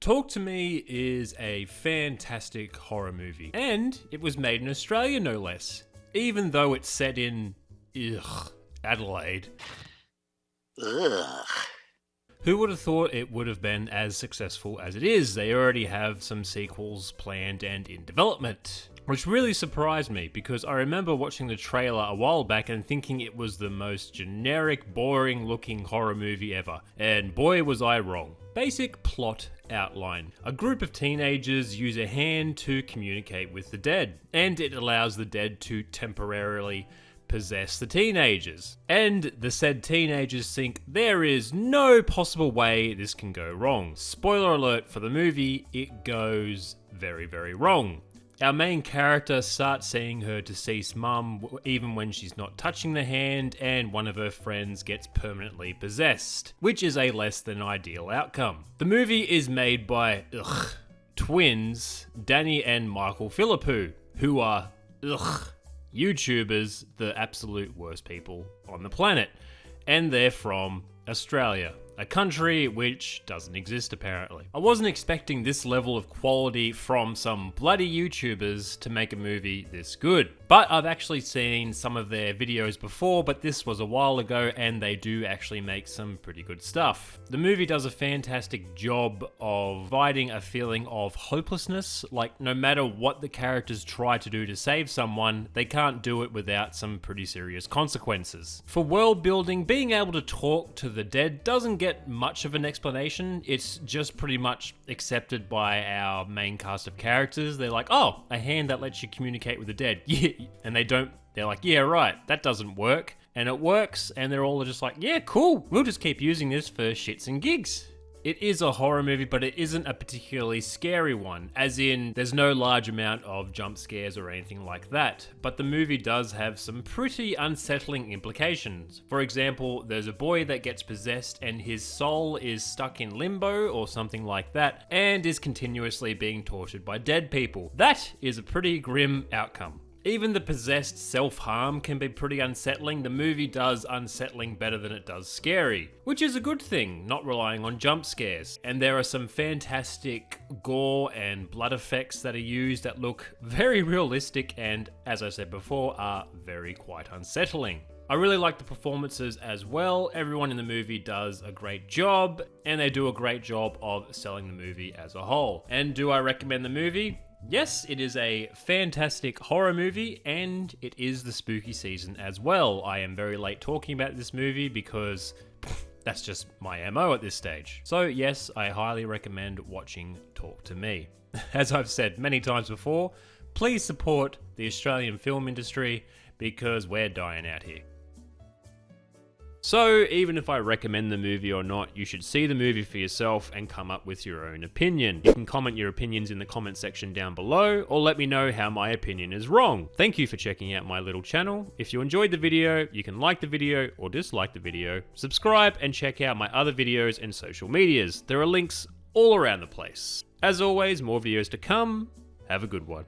Talk to Me is a fantastic horror movie, and it was made in Australia no less, even though it's set in Adelaide. Ugh. Who would have thought it would have been as successful as it is? They already have some sequels planned and in development, which really surprised me because I remember watching the trailer a while back and thinking it was the most generic, boring looking horror movie ever, and boy was I wrong. Basic plot outline. A group of teenagers use a hand to communicate with the dead, and it allows the dead to temporarily possess the teenagers. And the said teenagers think there is no possible way this can go wrong. Spoiler alert for the movie, it goes very, very wrong. Our main character starts seeing her deceased mum even when she's not touching the hand, and one of her friends gets permanently possessed, which is a less than ideal outcome. The movie is made by twins, Danny and Michael Philippou, who are YouTubers, the absolute worst people on the planet. And they're from Australia, a country which doesn't exist apparently. I wasn't expecting this level of quality from some bloody YouTubers to make a movie this good. But I've actually seen some of their videos before, but this was a while ago and they do actually make some pretty good stuff. The movie does a fantastic job of providing a feeling of hopelessness, like no matter what the characters try to do to save someone, they can't do it without some pretty serious consequences. For world building, being able to talk to the dead doesn't get much of an explanation. It's just pretty much accepted by our main cast of characters. They're like, oh, a hand that lets you communicate with the dead. Yeah. And they're like, yeah, right, that doesn't work. And it works, and they're all just like, yeah, cool, we'll just keep using this for shits and gigs. It is a horror movie, but it isn't a particularly scary one, as in there's no large amount of jump scares or anything like that, but the movie does have some pretty unsettling implications. For example, there's a boy that gets possessed and his soul is stuck in limbo or something like that, and is continuously being tortured by dead people. That is a pretty grim outcome. Even the possessed self-harm can be pretty unsettling. The movie does unsettling better than it does scary, which is a good thing, not relying on jump scares. And there are some fantastic gore and blood effects that are used that look very realistic and, as I said before, are very quite unsettling. I really like the performances as well. Everyone in the movie does a great job, and they do a great job of selling the movie as a whole. And do I recommend the movie? Yes, it is a fantastic horror movie, and it is the spooky season as well. I am very late talking about this movie because that's just my MO at this stage. So yes, I highly recommend watching Talk to Me. As I've said many times before, please support the Australian film industry because we're dying out here. So even if I recommend the movie or not, you should see the movie for yourself and come up with your own opinion. You can comment your opinions in the comment section down below, or let me know how my opinion is wrong. Thank you for checking out my little channel. If you enjoyed the video, you can like the video or dislike the video, subscribe and check out my other videos and social medias. There are links all around the place. As always, more videos to come. Have a good one.